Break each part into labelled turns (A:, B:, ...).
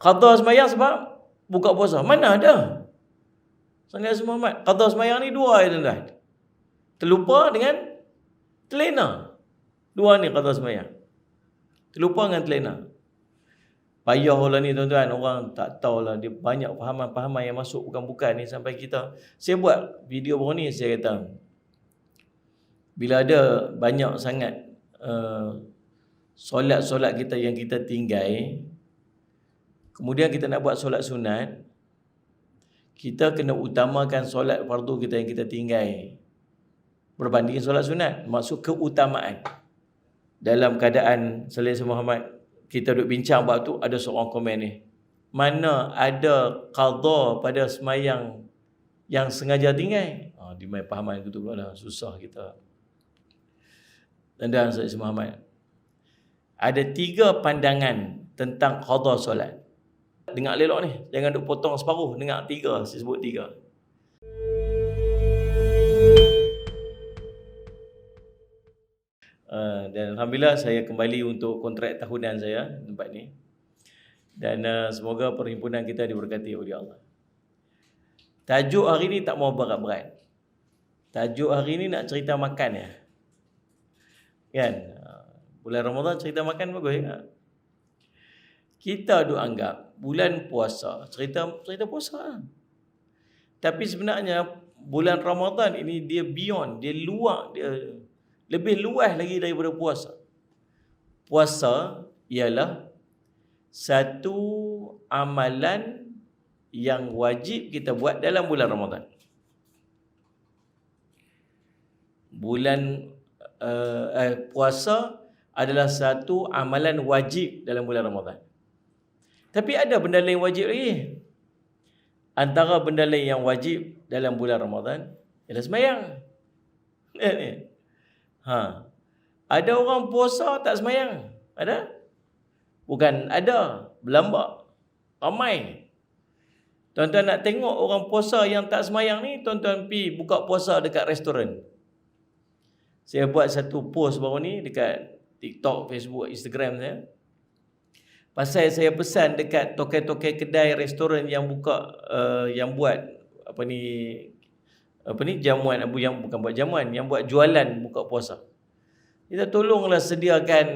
A: Qadha semayang sebab buka puasa. Mana ada? Sangat Muhammad. Qadha semayang ni dua ya tuan-tuan. Terlupa dengan terlena. Dua ni qadha semayang. Terlupa dengan terlena. Payahlah ni tuan-tuan. Orang tak tahulah. Dia banyak fahaman-fahaman yang masuk bukan-bukan ni sampai kita. Saya buat video baru ni, saya kata, bila ada banyak sangat solat-solat kita yang kita tinggal, kemudian kita nak buat solat sunat, kita kena utamakan solat fardu kita yang kita tinggal berbanding solat sunat. Maksud keutamaan. Dalam keadaan Salih Muhammad, kita duduk bincang bab tu, ada seorang komen ni, mana ada qadha pada semayang yang sengaja tinggal. Di main pahaman itu pula susah kita. Dan Salih Muhammad, ada 3 pandangan tentang qadha solat. Dengar elok ni, jangan duk potong separuh, dengar 3, saya sebut 3. Dan Alhamdulillah saya kembali untuk kontrak tahunan saya tempat ni. Dan semoga perhimpunan kita diberkati oleh Allah. Tajuk hari ni tak mau berat-berat. Tajuk hari ni nak cerita makan ya. Kan? Bulan Ramadan cerita makan bagus ya. Kita duk anggap bulan puasa, cerita puasa. Tapi sebenarnya bulan Ramadan ini dia beyond, dia luar, dia lebih luas lagi daripada puasa. Puasa ialah satu amalan yang wajib kita buat dalam bulan Ramadan. Puasa adalah satu amalan wajib dalam bulan Ramadan. Tapi ada benda lain wajib lagi. Antara benda lain yang wajib dalam bulan Ramadan ialah sembahyang. Ada orang puasa tak sembahyang? Ada? Bukan ada, berlambak. Ramai. Tuan-tuan nak tengok orang puasa yang tak sembahyang ni, tuan-tuan pergi buka puasa dekat restoran. Saya buat satu post baru ni dekat TikTok, Facebook, Instagram saya. Pasal saya pesan dekat tokai-tokai kedai restoran yang buka yang buat jamuan, yang bukan buat jamuan, yang buat jualan buka puasa. Kita tolonglah sediakan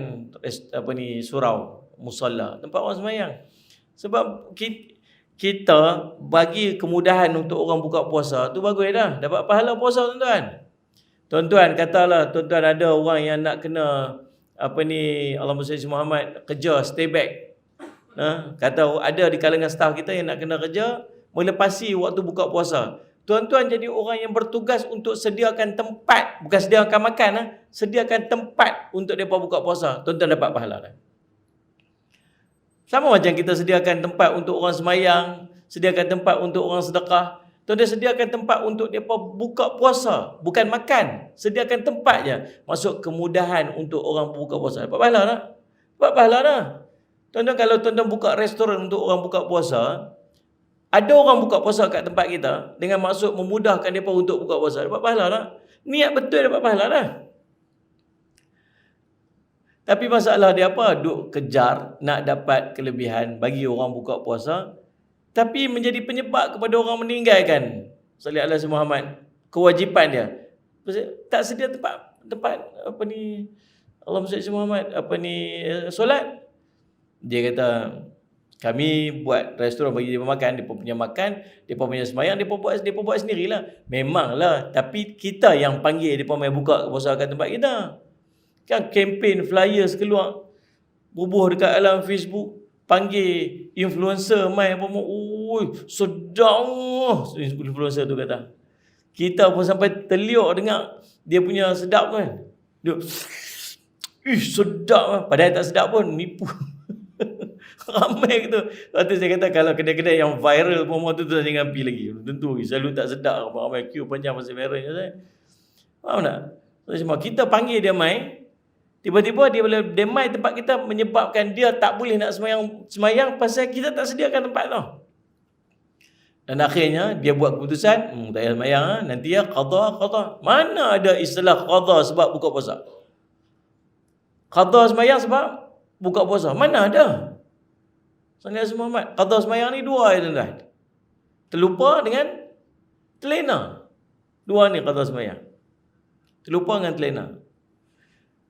A: surau, musalla, tempat orang sembahyang. Sebab kita bagi kemudahan untuk orang buka puasa tu bagus dah, dapat pahala puasa tuan-tuan. Tuan-tuan katalah tuan-tuan ada orang yang nak kena Allahumma salli Muhammad, kerja stay back. Kata ada di kalangan staf kita yang nak kena kerja melepasi waktu buka puasa. Tuan-tuan jadi orang yang bertugas untuk sediakan tempat, bukan sediakan makan, sediakan tempat untuk mereka buka puasa. Tuan-tuan dapat pahala dah. Sama macam kita sediakan tempat untuk orang semayang, sediakan tempat untuk orang sedekah. Tuan-tuan sediakan tempat untuk mereka buka puasa, bukan makan. Sediakan tempat je. Masuk kemudahan untuk orang buka puasa. Dapat pahala tak? Dapat pahala tak? Tuan-tuan, kalau tuan-tuan buka restoran untuk orang buka puasa, ada orang buka puasa kat tempat kita dengan maksud memudahkan mereka untuk buka puasa, dapat pahala tak? Niat betul dapat pahala tak? Tapi masalah dia apa? Duk kejar nak dapat kelebihan bagi orang buka puasa, tapi menjadi penyebab kepada orang meninggalkan Salih alaihi Muhammad kewajipan dia. Tak sedia tempat Allahumma salli Muhammad solat. Dia kata, kami buat restoran bagi dia makan, dia punya makan, dia punya sembahyang, dia buat sendirilah. Memanglah, tapi kita yang panggil dia main buka puasa kat tempat kita. Kan kempen flyers keluar, bubuh dekat alam Facebook, panggil influencer main sedap. Influencer tu kata. Kita pun sampai terliuk dengar dia punya sedap kan. Dia sedap. Padahal tak sedap pun, nipu. Ramai gitu. Lepas tu saya kata kalau kedai-kedai yang viral pun tu jangan pergi lagi. Tentu selalu tak sedap. Ramai queue panjang masih viral. Faham tak? So, kita panggil dia mai, tiba-tiba dia mai tempat kita menyebabkan dia tak boleh nak semayang pasal kita tak sediakan tempat tu. Dan akhirnya dia buat keputusan, tak payah semayang, nanti ya qadha. Mana ada istilah qadha sebab buka puasa? Qadha semayang sebab buka puasa. Mana ada? Sallallahu Alaihi Muhammad. Qadha sembahyang ni dua ya tuan-tuan. Terlupa dengan terlena. Dua ni qadha sembahyang. Terlupa dengan terlena.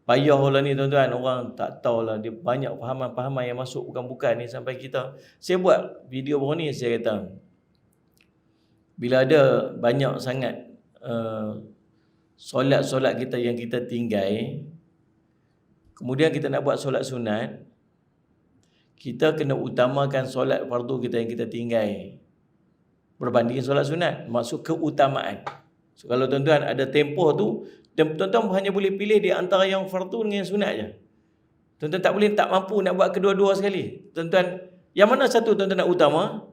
A: Payahlah ni tuan-tuan, orang tak tahulah, dia banyak fahaman-fahaman yang masuk bukan-bukan ni sampai kita. Saya buat video baru ni, saya kata bila ada banyak sangat solat-solat kita yang kita tinggal, kemudian kita nak buat solat sunat, kita kena utamakan solat fardu kita yang kita tinggal berbanding solat sunat. Maksud keutamaan. So, kalau tuan-tuan ada tempoh tu, tuan-tuan hanya boleh pilih di antara yang fardu dengan yang sunat je. Tuan-tuan tak mampu nak buat kedua-dua sekali. Tuan-tuan, yang mana satu tuan-tuan nak utama?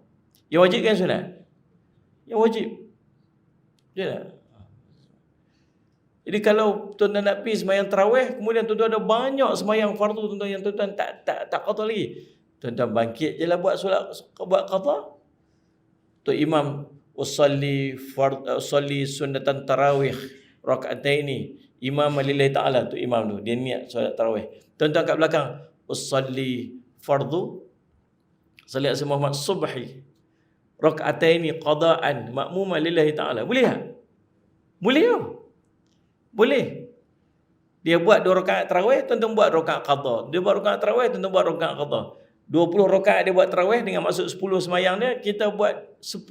A: Yang wajib kan sunat? Yang wajib. Ya tak? Jadi kalau tuan-tuan nak pergi sembahyang tarawih, kemudian tuan-tuan ada banyak sembahyang fardu tuan-tuan yang tuan-tuan tak qada lagi. Tuan-tuan bangkit je lah buat qada. Tu imam usalli sunnatan tarawih raka'ataini imam lillahi ta'ala, tu imam tu dia niat solat tarawih. Tuan-tuan kat belakang usalli fardu salat Muhammad subhi raka'ataini qada'an ma'mum lillahi ta'ala. Boleh tak? Boleh tak? Boleh. Dia buat 2 rakaat tarawih, tuan-tuan buat rakaat qada. Dia buat rakaat tarawih, tuan-tuan buat rakaat qada. 20 rakaat dia buat tarawih dengan maksud 10 semayang dia, kita buat 10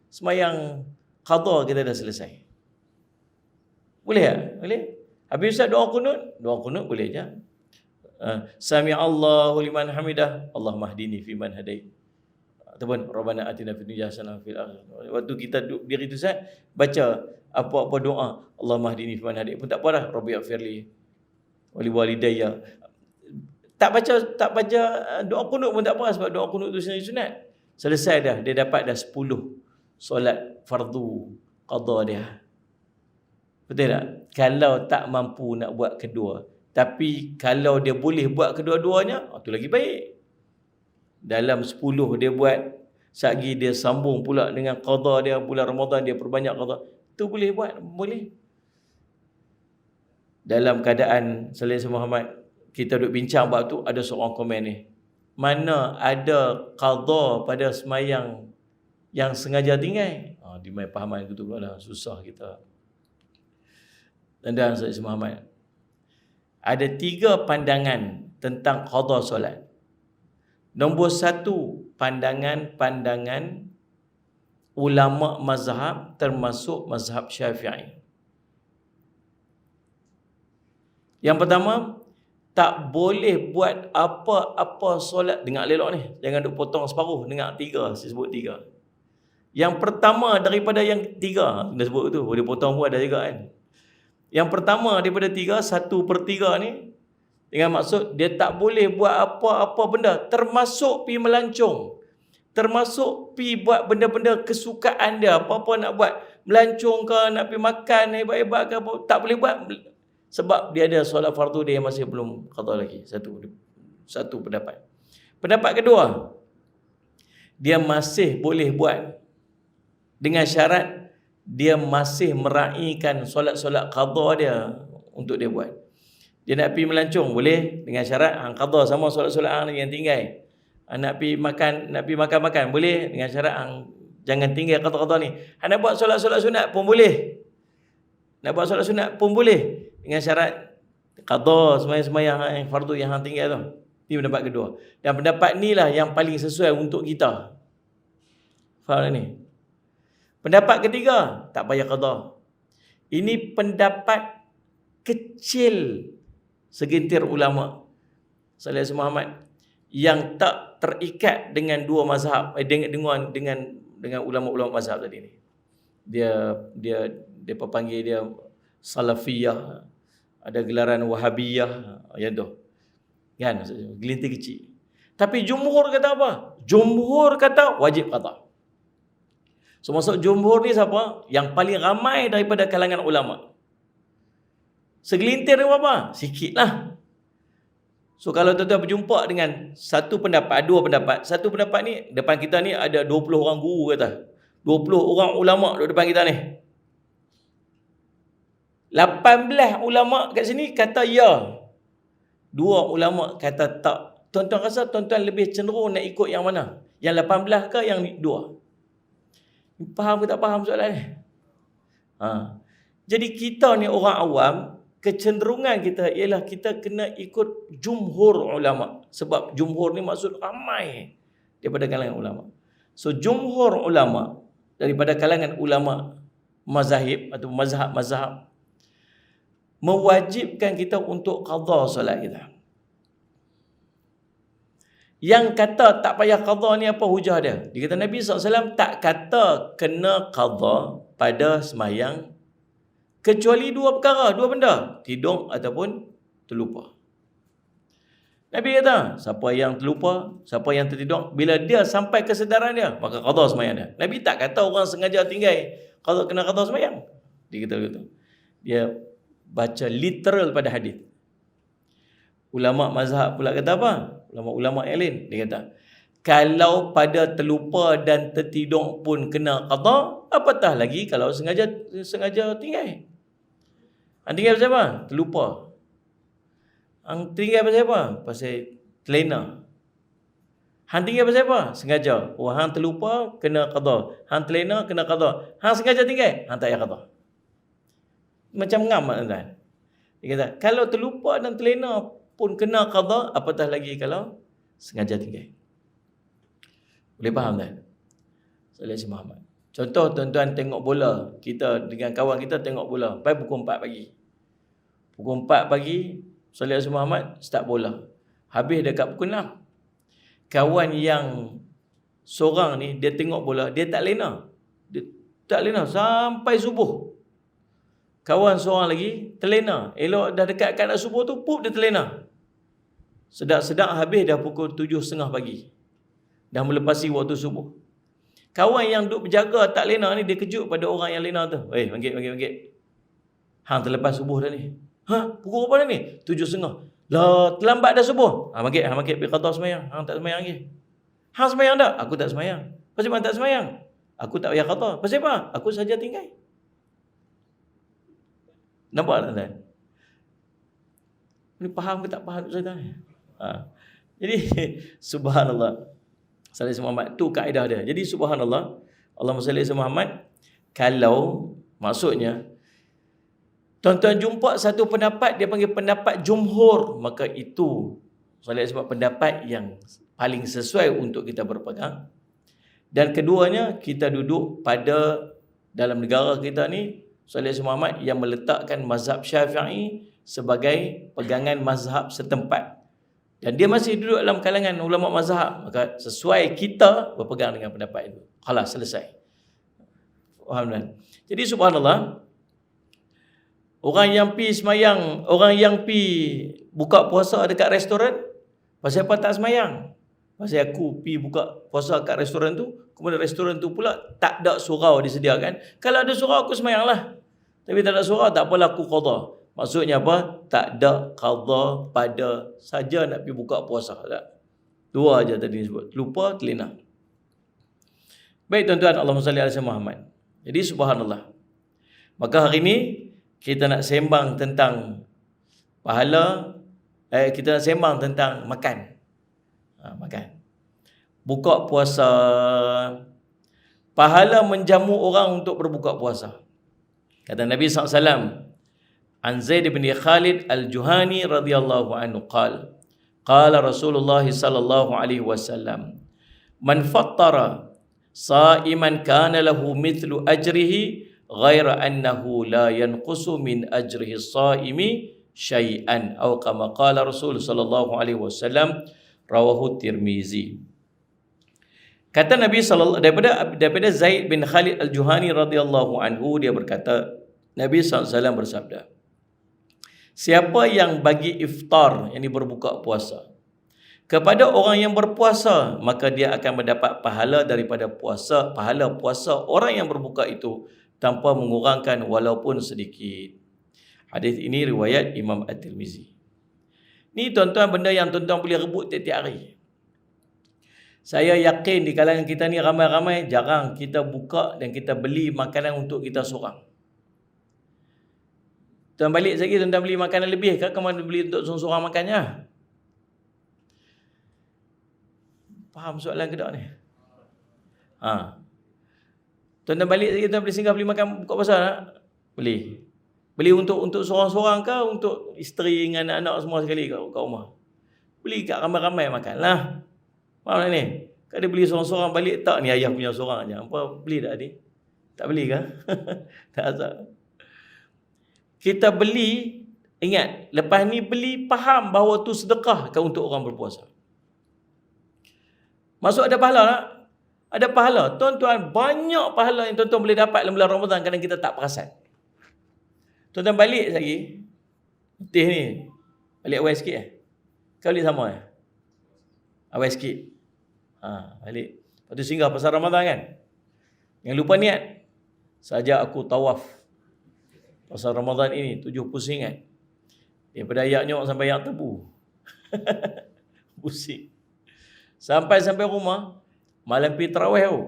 A: semayang qada, kita dah selesai. Boleh tak? Boleh. Habis Ustaz doa kunut boleh je. Sami Allahu liman hamidah, Allahumma hdini fi man hadait. Ataupun Rabbana atina fid dunya hasanah fil akhirah. Waktu kita duduk diri tu Ustaz, baca apa-apa doa, Allahumma hdini fi man hadait pun tak apa dah. Rabbi ighfirli wa li walidayya. Tak baca doa kunut pun tak apa, sebab doa kunut tu sunat. Selesai dah, dia dapat dah 10 solat fardu qada dia. Betul tak? Kalau tak mampu nak buat kedua, tapi kalau dia boleh buat kedua-duanya, tu lagi baik. Dalam 10 dia buat, satgi dia sambung pula dengan qada dia, bulan Ramadan dia perbanyak qada, tu boleh buat, boleh. Dalam keadaan Sallallahu Muhammad, kita duduk bincang bab tu, ada seorang komen ni, mana ada qada pada semayang yang sengaja tinggal. Di main pahaman itu pula lah, susah kita. Dan Sallallahu Muhammad, ada 3 pandangan tentang qada solat. Nombor 1, pandangan ulama mazhab, termasuk mazhab Syafi'i. Yang pertama, tak boleh buat apa-apa solat. Dengar elok ni, jangan duk potong separuh. Dengar 3, saya sebut 3. Yang pertama daripada yang 3, dah sebut tu, boleh potong pun ada juga kan. Yang pertama daripada 3, 1/3 ni, dengan maksud dia tak boleh buat apa-apa benda, termasuk pi melancong, termasuk pi buat benda-benda kesukaan dia, apa-apa nak buat, melancong ke, nak pi makan hebat-hebat ke, tak boleh buat, sebab dia ada solat fardu dia yang masih belum qada lagi. Satu pendapat. Pendapat kedua, dia masih boleh buat dengan syarat dia masih meraihkan solat-solat qada dia untuk dia buat. Dia nak pergi melancong boleh, dengan syarat hang qada sama solat-solat hang yang tinggal. Nak pergi makan boleh, dengan syarat hang jangan tinggal qada-qada ni. Hang nak buat solat-solat sunat pun boleh. Nak buat solat sunat pun boleh, dengan syarat qada sembahyang yang fardu yang hang tinggal tu. Ini pendapat kedua. Dan pendapat ni lah yang paling sesuai untuk kita. Faham ni? Pendapat ketiga, tak payah qada. Ini pendapat kecil segelintir ulama Sallallahu Muhammad yang tak terikat dengan 2 mazhab, dengan ulama-ulama mazhab tadi ni. Dia panggil dia Salafiyah, ada gelaran Wahabiyah, yang tu. Kan, gelintir kecil. Tapi jumhur kata apa? Jumhur kata wajib qada. So maksud jumhur ni siapa? Yang paling ramai daripada kalangan ulama. Segelintir ni apa? Sikit lah. So kalau tuan-tuan berjumpa dengan 1 pendapat, 2 pendapat. 1 pendapat ni, depan kita ni ada 20 orang guru kata. 20 orang ulama di depan kita ni. 18 ulama kat sini kata ya. 2 ulama kata tak tuan-tuan rasa tuan-tuan lebih cenderung nak ikut yang mana? Yang 18 ke yang 2? Faham ke tak faham soalan ni? Jadi kita ni orang awam, kecenderungan kita ialah kita kena ikut jumhur ulama. Sebab jumhur ni maksud ramai daripada kalangan ulama. So jumhur ulama daripada kalangan ulama mazahib atau mazhab-mazhab mewajibkan kita untuk qada solat kita. Yang kata tak payah qada ni apa hujah dia? Dia kata Nabi SAW tak kata kena qada pada sembahyang kecuali dua perkara, dua benda, tidur ataupun terlupa. Nabi kata, siapa yang terlupa, siapa yang tertidur, bila dia sampai kesedaran dia, maka qada sembahyang dia. Nabi tak kata orang sengaja tinggal, qada kena qada sembahyang. Dia kata gitu. Dia baca literal pada hadis. Ulama mazhab pula kata apa? Ulama-ulama yang lain, dia kata, kalau pada terlupa dan tertidur pun kena qada, apatah lagi kalau sengaja tinggal. Tinggal pasal apa? Terlupa. Tinggal pasal apa? Pasal terlena. Tinggal pasal apa? Sengaja. Hang terlupa kena qada. Hang terlena kena qada. Hang sengaja tinggal, hang tak payah qada. Macam ngam tuan-tuan. Dia kata, kalau terlupa dan terlena pun kena qada, apatah lagi kalau sengaja tinggal. Boleh faham tak? Salih si Muhammad. Contoh tuan-tuan tengok bola, kita dengan kawan kita tengok bola, sampai pukul 4 pagi. Pukul 4 pagi, Salih si Muhammad start bola. Habis dekat pukul 6. Kawan yang seorang ni, dia tengok bola, dia tak lena. Dia tak lena sampai subuh. Kawan seorang lagi terlena. Elok dah dekat kat nak subuh tu, pup dia terlena. Sedap-sedap habis dah pukul 7.30 pagi. Dah melepasi waktu subuh. Kawan yang duk berjaga tak lena ni, dia kejut pada orang yang lena tu. Bangkit. Hang terlepas subuh dah ni. Pukul berapa dah ni? 7.30. Lah, terlambat dah subuh. Bangkit pergi qada sembahyang. Hang tak sembahyang lagi. Hang sembahyang tak? Aku tak sembahyang. Pasal mana tak sembahyang? Aku tak payah qada. Pasal apa? Aku saja tinggal. Nampak tak tuan? Ini faham ke tak faham tuan? Jadi subhanallah. Salih Muhammad tu kaedah dia. Jadi subhanallah, Allahumma salli ala Muhammad, kalau maksudnya tuan-tuan jumpa satu pendapat dia panggil pendapat jumhur, maka itu salih sebab pendapat yang paling sesuai untuk kita berpegang. Dan keduanya, kita duduk pada dalam negara kita ni Salih Muhammad yang meletakkan mazhab Syafi'i sebagai pegangan mazhab setempat. Dan dia masih duduk dalam kalangan ulama mazhab, maka sesuai kita berpegang dengan pendapat itu. Khalas, selesai. Alhamdulillah. Jadi subhanallah, orang yang pi semayang, orang yang pi buka puasa dekat restoran, pasal apa tak semayang? Pasal aku pi buka puasa kat restoran tu, kemudian restoran tu pula tak ada surau disediakan. Kalau ada surau aku semayanglah. Tapi tak ada surau, tak apalah aku qada. Maksudnya apa? Tak ada qada pada saja nak pergi buka puasa. Tak. Dua aja tadi disebut. Lupa, terlena. Baik tuan-tuan, Allahumma salli ala Muhammad. Jadi subhanallah. Maka hari ini kita nak sembang tentang pahala, kita nak sembang tentang makan. Makan. Buka puasa. Pahala menjamu orang untuk berbuka puasa. Kata Nabi SAW, An Zaid bin Khalid al-Juhani radhiyallahu anhu qala Rasulullah sallallahu alaihi wasallam, man fattara sa'iman kana lahu mithlu ajrihi ghaira annahu la yanqusu min ajrihi as-sa'imi syai'an, atau kama qala Rasul sallallahu alaihi wasallam, rawahu Tirmizi. Kata Nabi sallallahu daripada Zaid bin Khalid al-Juhani radhiyallahu anhu, dia berkata, Nabi SAW bersabda, siapa yang bagi iftar, yang berbuka puasa, kepada orang yang berpuasa, maka dia akan mendapat pahala daripada puasa, pahala puasa orang yang berbuka itu tanpa mengurangkan walaupun sedikit. Hadis ini riwayat Imam At-Tirmizi. Ni tuan-tuan benda yang tuan-tuan boleh rebut tiap-tiap hari. Saya yakin di kalangan kita ni ramai-ramai jarang kita buka dan kita beli makanan untuk kita seorang. Tuan balik lagi, tuan beli makanan lebih ke? Kamu beli untuk seorang-seorang makannya? Faham soalan ke tak ni? Tuan-tuan balik lagi, tuan boleh singgah beli makan buka puasa tak? Boleh. Beli untuk seorang-seorang ke untuk isteri dengan anak-anak semua sekali kat rumah? Beli kat ramai-ramai makan lah. Faham tak ni? Kalau dia beli seorang-seorang balik, tak ni ayah punya seorang je. Apa beli tak adik? Tak beli ke? Tak. Kita beli, ingat, lepas ni beli faham bahawa tu sedekah ke untuk orang berpuasa. Masuk ada pahala tak? Ada pahala. Tuan-tuan, banyak pahala yang tuan-tuan boleh dapat dalam bulan Ramadan kadang kita tak perasan. Tuan-tuan balik lagi. Teh ni. Balik awal sikit Kau balik sama awal sikit. Balik. Lepas tu singgah pasal Ramadan kan. Yang lupa niat. Saja aku tawaf. Pasal Ramadan ini 7 pusingan. Daripada ayak nyok sampai ayak tebu. Pusing. Sampai rumah. Malam pergi tarawih tu.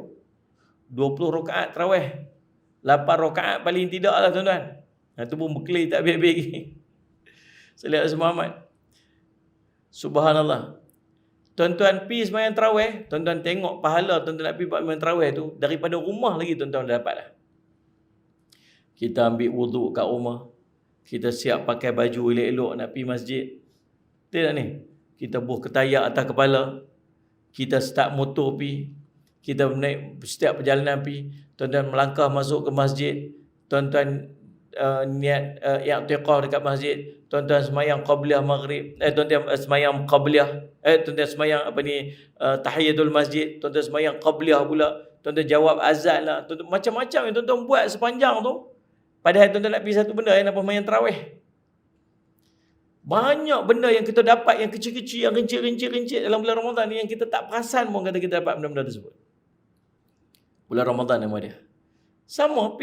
A: 20 rakaat tarawih. 8 rakaat paling tidak lah tuan-tuan. Tu pun berkelih tak habis-habis lagi. Salawat Muhammad. Subhanallah. Tuan-tuan pergi sembahyang tarawih, tuan-tuan tengok pahala tuan-tuan nak pergi buat sembahyang tarawih tu, daripada rumah lagi tuan-tuan dah dapat lah. Kita ambil wuduk kat rumah. Kita siap pakai baju elok-elok nak pergi masjid. Betul tak ni? Kita buh ketayak atas kepala. Kita start motor pergi. Kita naik setiap perjalanan pergi. Tuan-tuan melangkah masuk ke masjid. Tuan-tuan niat i'tiqah dekat masjid. Tuan-tuan semayang qabliyah maghrib. Tuan-tuan semayang qabliyah. Tuan-tuan semayang tahiyatul masjid. Tuan-tuan semayang qabliyah pula. Tuan-tuan jawab azan lah. Tuan-tuan, macam-macam yang tuan-tuan buat sepanjang tu. Padahal tuan-tuan nak pergi satu benda yang apa semayang tarawih. Banyak benda yang kita dapat yang kecil-kecil, yang rincit-rincit dalam bulan Ramadan ni yang kita tak perasan pun kata kita dapat benda-benda tersebut. Bulan Ramadan nama dia. Sama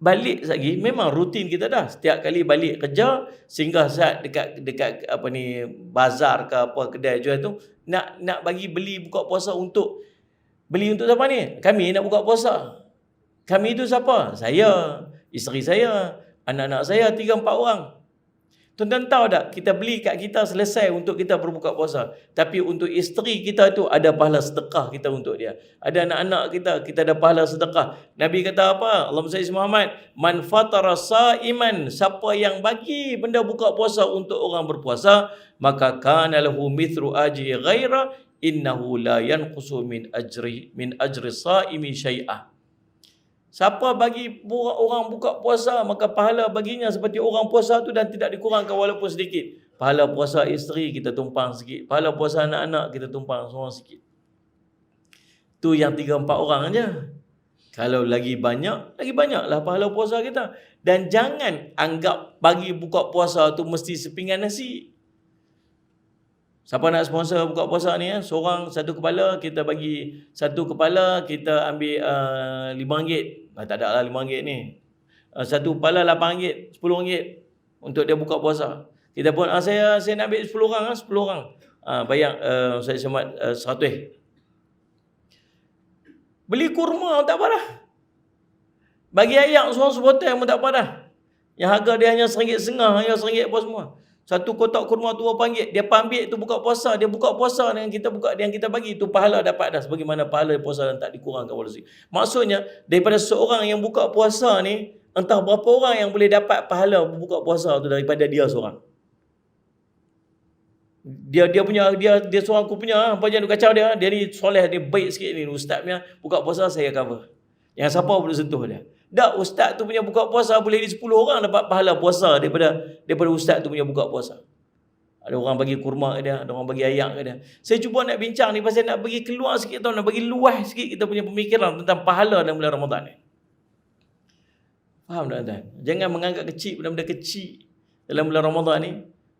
A: balik lagi memang rutin kita dah. Setiap kali balik kerja, singgah saat dekat apa ni bazar ke apa kedai jual tu, nak bagi beli buka puasa untuk beli untuk siapa ni? Kami nak buka puasa. Kami itu siapa? Saya, isteri saya, anak-anak saya 3-4 orang. Tuan-tuan tahu tak, kita beli kat kita selesai untuk kita berbuka puasa. Tapi untuk isteri kita tu ada pahala sedekah kita untuk dia. Ada anak-anak kita ada pahala sedekah. Nabi kata apa? Allahumma salli Muhammad, man fatara sa'iman, siapa yang bagi benda buka puasa untuk orang berpuasa, maka kana lahu mithlu ajri ghaira innahu la yanqusu min ajri sa'imi syai'ah. Siapa bagi orang buka puasa, maka pahala baginya seperti orang puasa tu dan tidak dikurangkan walaupun sedikit. Pahala puasa isteri kita tumpang sikit. Pahala puasa anak-anak kita tumpang seorang sikit. Tu yang 3-4 orang aja. Kalau lagi banyaklah pahala puasa kita. Dan jangan anggap bagi buka puasa tu mesti sepinggan nasi. Siapa nak sponsor buka puasa ni seorang satu kepala, kita bagi satu kepala, kita ambil RM5. Tak ada lah RM5 ni. Satu kepala RM8, RM10 untuk dia buka puasa. Kita pun saya nak ambil 10 orang 10 orang. Bayang saya semat 100. Beli kurma tak apa dah. Bagi ayak seorang sebotol pun tak apa dah. Yang harga dia hanya RM1.5, hanya RM1 apa semua. Satu kotak kurma tu RM2. Dia ambil tu buka puasa. Dia buka puasa dengan kita buka yang kita bagi. Tu pahala dapat dah. Sebagaimana pahala puasa dan tak dikurangkan walaupun. Maksudnya, daripada seorang yang buka puasa ni, entah berapa orang yang boleh dapat pahala buka puasa tu daripada dia seorang. Dia seorang aku punya, apa jangan kacau dia. Dia ni soleh, dia baik sikit ni. Ustaz punya buka puasa saya cover. Yang siapa boleh sentuh dia. Dak ustaz tu punya buka puasa boleh di 10 orang dapat pahala puasa daripada ustaz tu punya buka puasa. Ada orang bagi kurma ke dia, ada orang bagi ayak ke dia. Saya cuba nak bincang ni pasal nak bagi keluar sikit tau, nak bagi luas sikit kita punya pemikiran tentang pahala dalam bulan Ramadan ni. Faham tak tuan? Jangan menganggap kecil benda-benda kecil dalam bulan Ramadan ni.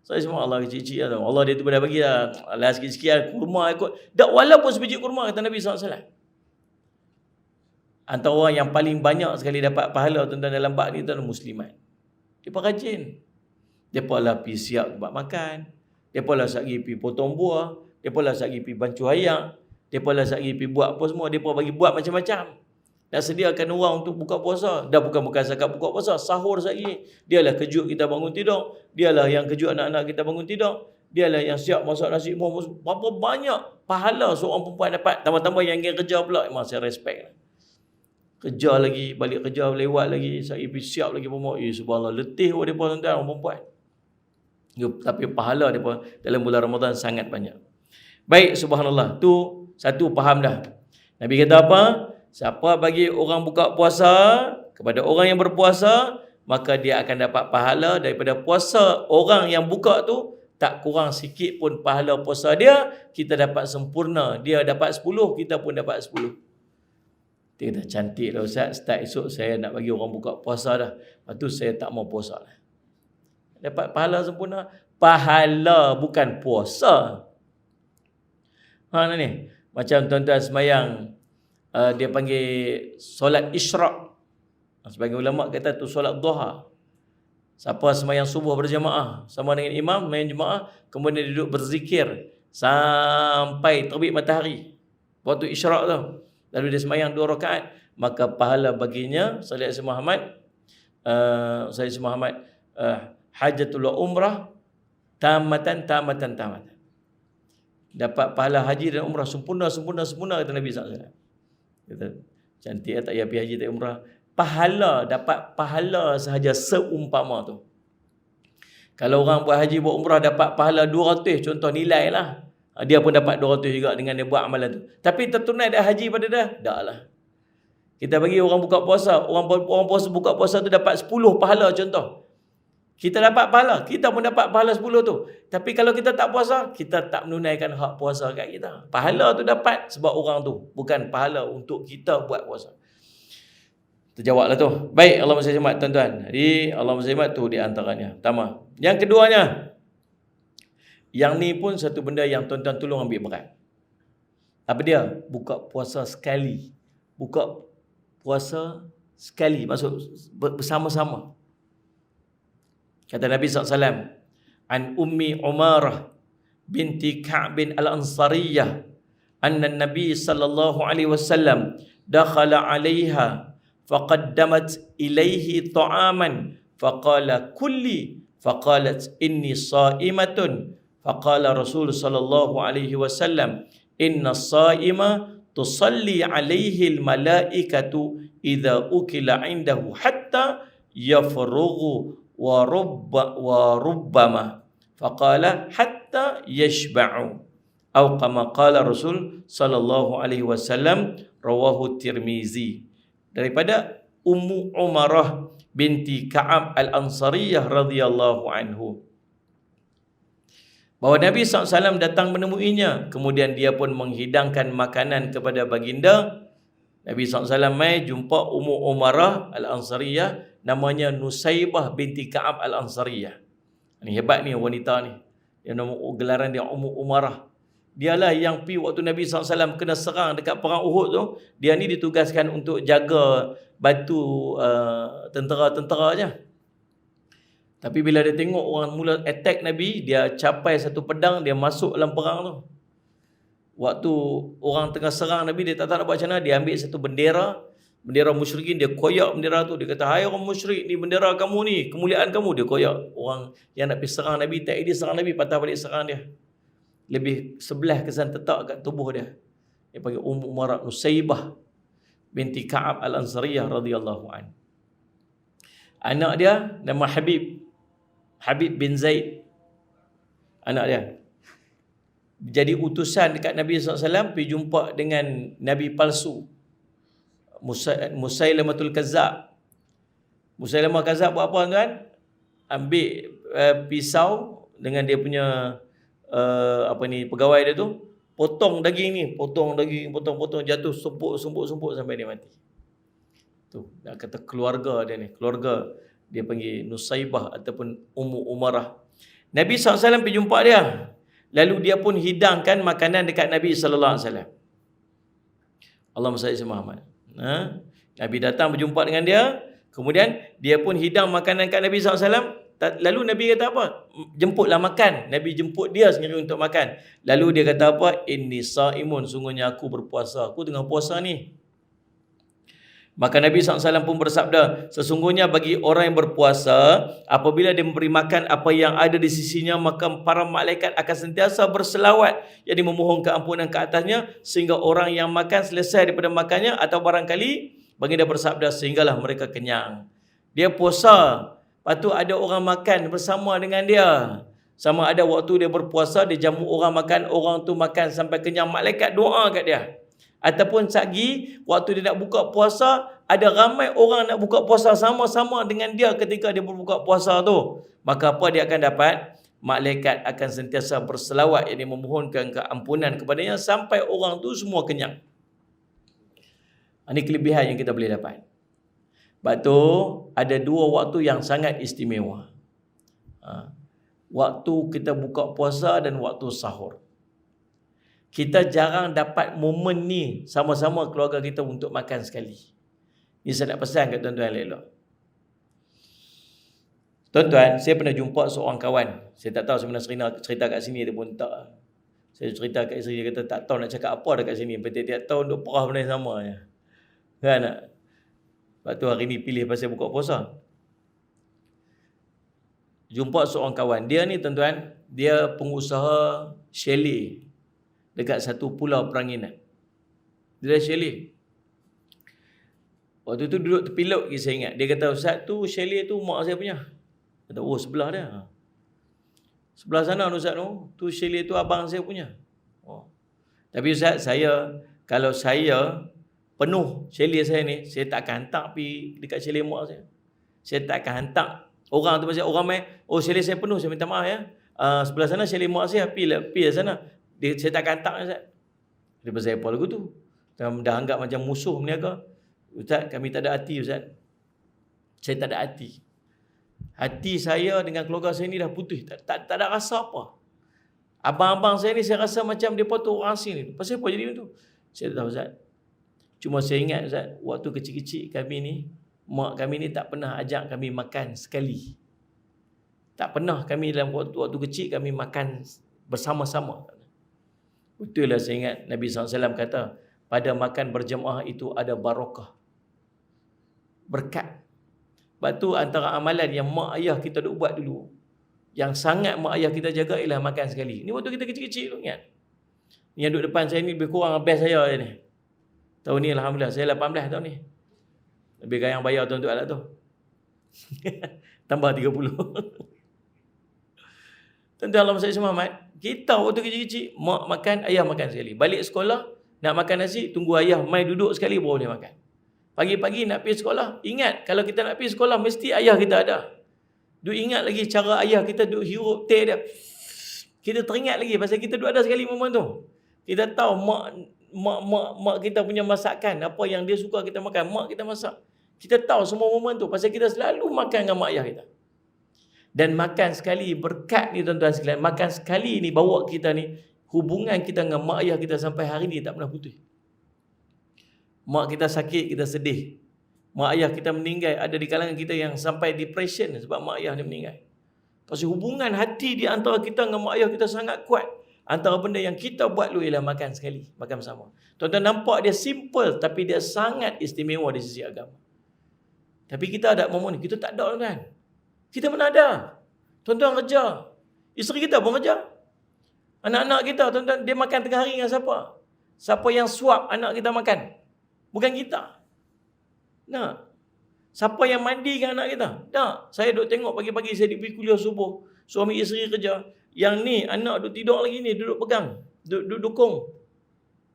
A: Saya semua Allah kecil-kecil lah. Allah dia tu pada bagi lah sikit-sikit kurma ikut. Dak walaupun sebiji kurma kata Nabi SAW. Antara orang yang paling banyak sekali dapat pahala tuan-tuan dalam bab ni tuan muslimat. Depa rajin. Depa lah pergi siap buat makan. Depa lah sagi pergi potong buah. Depa lah sagi pergi bancuh ayak. Depa lah sagi pergi buat apa semua. Depa bagi buat macam-macam. Nak sediakan orang untuk buka puasa. Dah bukan zakat buka puasa, sahur sagi. Dialah kejut kita bangun tidur. Dialah yang kejut anak-anak kita bangun tidur. Dialah yang siap masak nasi. Berapa banyak pahala seorang perempuan dapat. Tambah-tambah yang ingin kerja pula. Memang saya respect. Kerja lagi, balik kerja lewat lagi. Saya siap lagi perempuan. Subhanallah, letih mereka tuan-tuan, orang perempuan. Tapi pahala mereka dalam bulan Ramadan sangat banyak. Baik, subhanallah. Tu satu faham dah. Nabi kata apa? Siapa bagi orang buka puasa kepada orang yang berpuasa, maka dia akan dapat pahala daripada puasa orang yang buka tu. Tak kurang sikit pun pahala puasa dia, kita dapat sempurna. Dia dapat 10, kita pun dapat 10. Dia kata, cantik lah Ustaz, start esok saya nak bagi orang buka puasa dah. Lepas tu saya tak mau puasa lah. Dapat pahala sempurna. Pahala bukan puasa. Ni macam tuan-tuan semayang, dia panggil solat isyraq. Sebagai ulama kata tu solat duha. Siapa semayang subuh berjamaah sama dengan imam, main jemaah, kemudian duduk berzikir sampai terbit matahari, waktu isyraq tu, lalu dia semayang 2 rakaat, maka pahala baginya Salih Muhammad hajatul umrah tamatan. Dapat pahala haji dan umrah sempurna kata Nabi SAW. Kata, cantik tak payah pergi haji tak umrah. Pahala, dapat pahala sahaja seumpama tu. Kalau orang buat haji buat umrah dapat pahala 200, contoh nilai lah. Dia pun dapat 200 juga dengan dia buat amalan tu. Tapi tertunai dah haji pada dah? Tak lah. Kita bagi orang buka puasa, orang puasa buka puasa tu dapat 10 pahala contoh. Kita dapat pahala, kita pun dapat pahala 10 tu. Tapi kalau kita tak puasa, kita tak menunaikan hak puasa kat kita. Pahala tu dapat sebab orang tu, bukan pahala untuk kita buat puasa. Terjawablah tu. Baik, Allah masih selamat tuan-tuan. Jadi Allah masih selamat tu di antaranya. Pertama. Yang keduanya, yang ni pun satu benda yang tuan-tuan tolong ambil berat. Apa dia? Buka puasa sekali. Buka puasa sekali, maksud bersama-sama. Kata Nabi SAW, an Ummi Umarah binti Ka'bin al-Ansariyah, anna Nabi sallallahu alaihi wasallam dakhala 'alaiha faqaddamat ilaihi ta'aman faqala kulli faqalat inni sha'imatun faqala Rasul sallallahu alaihi wasallam inna as-sha'ima tusalli alaihi al-malaikatu idza ukila 'indahu hatta yafrughu wa rubbama faqala hatta yashba'u atau kama qala Rasul sallallahu alaihi wasallam, rawahu Tirmizi. Daripada Ummu Umarah binti Ka'ab al-Ansariyah radhiyallahu anhu, bahawa Nabi SAW datang menemuinya, kemudian dia pun menghidangkan makanan kepada baginda. Nabi SAW mai jumpa Ummu Umarah al-Ansariyah, namanya Nusaibah binti Ka'ab al-Ansariyah. Ini hebat ni wanita ni. Dia nama gelaran dia Ummu Umarah. Dialah yang pi waktu Nabi SAW kena serang dekat perang Uhud tu, dia ni ditugaskan untuk jaga batu tentera-tentera je. Tapi bila dia tengok orang mula attack Nabi, dia capai satu pedang, dia masuk dalam perang tu. Waktu orang tengah serang Nabi, dia tak tahu nak buat macam mana, dia ambil satu bendera musyrikin, dia koyak bendera tu. Dia kata, hai orang musyrik ni, bendera kamu ni, kemuliaan kamu. Dia koyak. Orang yang nak pergi serang Nabi, tak dia serang Nabi, patah balik serang dia. Lebih sebelah kesan tetak kat tubuh dia. Dia panggil Ummu Umarah Nusaibah binti Ka'ab al-Ansariyah radhiyallahu an. Anak dia nama Habib bin Zaid. Anak dia jadi utusan dekat Nabi SAW, pergi jumpa dengan Nabi palsu Musailamatul Kazzab. Musailamah Kazzab buat apa tuan? Ambil pisau dengan dia punya pegawai dia tu, potong daging, potong jatuh sumpuk sampai dia mati. Tu nak kata keluarga dia ni, keluarga dia panggil Nusaibah ataupun Ummu Umarah. Nabi SAW pergi jumpa dia, lalu dia pun hidangkan makanan dekat Nabi sallallahu alaihi wasallam. Allahumma salli ala Muhammad. Nabi datang berjumpa dengan dia, kemudian dia pun hidang makanan dekat Nabi sallallahu alaihi wasallam. Lalu Nabi kata apa? Jemputlah makan. Nabi jemput dia sendiri untuk makan. Lalu dia kata apa? Inni sa'imun, sungguhnya aku berpuasa. Aku tengah puasa ni. Maka Nabi SAW pun bersabda, sesungguhnya bagi orang yang berpuasa, apabila dia memberi makan apa yang ada di sisinya, maka para malaikat akan sentiasa berselawat, yakni memohon keampunan ke atasnya, sehingga orang yang makan selesai daripada makannya, atau barangkali baginda bersabda, sehinggalah mereka kenyang. Dia puasa, lepas tu ada orang makan bersama dengan dia. Sama ada waktu dia berpuasa, dia jamu orang makan, orang tu makan sampai kenyang, malaikat doa kat dia. Ataupun sagi, waktu dia nak buka puasa, ada ramai orang nak buka puasa sama-sama dengan dia ketika dia berbuka puasa tu. Maka apa dia akan dapat? Malaikat akan sentiasa berselawat, yang memohonkan keampunan kepadanya sampai orang tu semua kenyang. Ini kelebihan yang kita boleh dapat. Sebab tu ada dua waktu yang sangat istimewa. Waktu kita buka puasa dan waktu sahur. Kita jarang dapat momen ni sama-sama keluarga kita untuk makan sekali. Ni saya nak pesan kat tuan-tuan elok. Tuan-tuan, saya pernah jumpa seorang kawan. Saya tak tahu sebenarnya cerita kat sini ataupun tak. Saya cerita kat isteri, dia kata tak tahu nak cakap apa dekat sini. Tiap-tiap tahun duk perah benda yang sama je. Kan tak? Lepas tu hari ni pilih pasal buka puasa. Jumpa seorang kawan. Dia ni tuan-tuan, dia pengusaha chalet dekat satu pulau Peranginan. Dia dah chalet. Waktu tu duduk tepi laut lagi saya ingat. Dia kata, Ustaz tu chalet tu mak saya punya. Kata, oh sebelah dia. Sebelah sana Ustaz tu chalet tu abang saya punya. Oh. Tapi Ustaz, kalau saya penuh chalet saya ni, saya tak akan hantar pergi dekat chalet mak saya. Saya tak akan hantar orang tu, pasal orang main, oh chalet saya penuh, saya minta maaf ya. Sebelah sana chalet mak saya, pergi sana. Saya tak akan hantar Ustaz. Dia pasal apa lagu tu? Dah anggap macam musuh meniaga. Ustaz, kami tak ada hati Ustaz. Saya tak ada hati. Hati saya dengan keluarga saya ni dah putus. Tak ada rasa apa. Abang-abang saya ni saya rasa macam dia tu orang asing ni. Pasal apa jadi macam tu? Saya tak tahu Ustaz. Cuma saya ingat Ustaz, waktu kecil-kecil kami ni, mak kami ni tak pernah ajak kami makan sekali. Tak pernah kami dalam waktu kecil kami makan bersama-sama. Betul lah saya ingat Nabi SAW kata, pada makan berjemaah itu ada barakah, berkat. Sebab tu antara amalan yang mak ayah kita duk buat dulu, yang sangat mak ayah kita jaga, ialah makan sekali. Ni waktu kita kecil-kecil tu kan. Yang duduk depan saya ni lebih kurang best saya ni. Tahun ni Alhamdulillah saya 18 tahun ni. Lebih gayang bayar tuan-tuan lah tu. Tambah 30. Tuan-tuan Allah saya semua Ahmad, kita waktu kecil-kecil, mak makan, ayah makan sekali. Balik sekolah, nak makan nasi, tunggu ayah mai duduk sekali baru boleh makan. Pagi-pagi nak pergi sekolah, ingat kalau kita nak pergi sekolah, mesti ayah kita ada. Duk ingat lagi cara ayah kita duk hirup teh dia. Kita teringat lagi, pasal kita duk ada sekali momen tu. Kita tahu mak kita punya masakan, apa yang dia suka kita makan, mak kita masak. Kita tahu semua momen tu, pasal kita selalu makan dengan mak ayah kita. Dan makan sekali, berkat ni tuan-tuan sekalian, makan sekali ni bawa kita ni, hubungan kita dengan mak ayah kita sampai hari ni tak pernah putus. Mak kita sakit, kita sedih. Mak ayah kita meninggal, ada di kalangan kita yang sampai depression sebab mak ayah dia meninggal. Pasal hubungan hati di antara kita dengan mak ayah kita sangat kuat. Antara benda yang kita buat dulu ialah makan sekali, makan bersama. Tuan-tuan nampak dia simple, tapi dia sangat istimewa di sisi agama. Tapi kita ada momen ni, kita tak ada tuan-tuan. Kita mana ada. Tuan-tuan kerja. Isteri kita pun kerja. Anak-anak kita, tuan-tuan, dia makan tengah hari dengan siapa? Siapa yang suap anak kita makan? Bukan kita. Nah. Siapa yang mandikan anak kita? Tak. Saya duduk tengok pagi-pagi, saya pergi kuliah subuh. Suami isteri kerja. Yang ni, anak duduk tidur lagi ni, duduk pegang. Duduk dukung.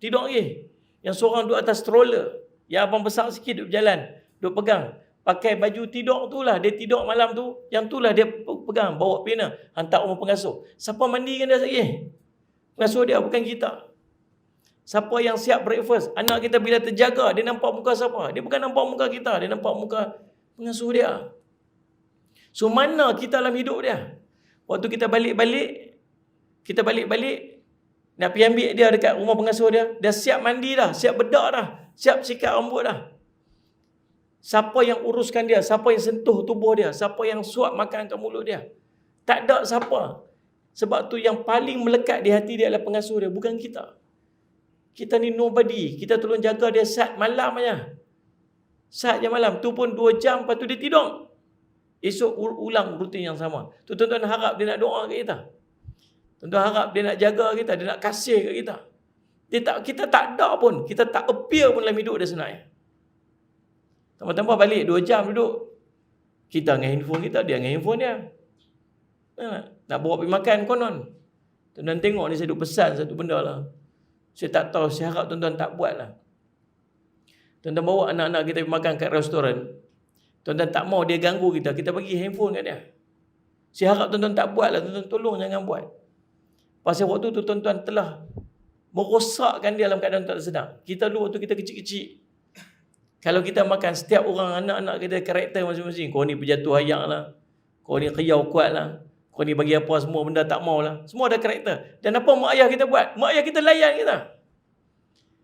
A: Tidur lagi. Yang seorang duduk atas stroller. Yang abang besar sikit duduk berjalan. Duduk pegang. Pakai baju tidur tu lah. Dia tidur malam tu. Yang tu lah dia pegang. Bawa pena. Hantar rumah pengasuh. Siapa mandikan dia lagi? Pengasuh dia, bukan kita. Siapa yang siap breakfast? Anak kita bila terjaga, dia nampak muka siapa? Dia bukan nampak muka kita. Dia nampak muka pengasuh dia. So, mana kita dalam hidup dia? Waktu kita balik-balik, nak pergi ambil dia dekat rumah pengasuh dia, dah siap mandi dah, siap bedak dah, siap sikat rambut dah. Siapa yang uruskan dia? Siapa yang sentuh tubuh dia? Siapa yang suap makan ke mulut dia? Tak ada siapa. Sebab tu yang paling melekat di hati dia adalah pengasuh dia, bukan kita. Kita ni nobody. Kita tolong jaga dia saat malam aja. Saat jam malam tu pun 2 jam, lepas tu dia tidur. Esok ulang rutin yang sama. Tu tuan-tuan harap dia nak doa kat kita. Tuan-tuan harap dia nak jaga kita, dia nak kasih kat kita. Kita tak ada pun, kita tak appear pun dalam hidup dia sebenarnya. Tambah-tambah balik 2 jam duduk. Kita dengan handphone kita, dia dengan handphone dia. Nak bawa pergi makan konon. Tuan-tuan tengok ni, saya duk pesan satu benda lah. Saya tak tahu, saya harap tuan-tuan tak buat lah. Tuan-tuan bawa anak-anak kita pergi makan kat restoran. Tuan-tuan tak mau dia ganggu kita, kita bagi handphone kat dia. Saya harap tuan-tuan tak buat lah, tuan-tuan tolong jangan buat. Pasal waktu tu tuan-tuan telah merosakkan dia dalam keadaan tak sedar. Kita dulu waktu kita kecil-kecil, kalau kita makan, setiap orang anak-anak kita karakter masing-masing. Kau ni penjatuh ayak lah, kau ni qiyau kuat lah, kau ni bagi apa semua benda tak mau lah. Semua ada karakter. Dan apa mak ayah kita buat? Mak ayah kita layan kita.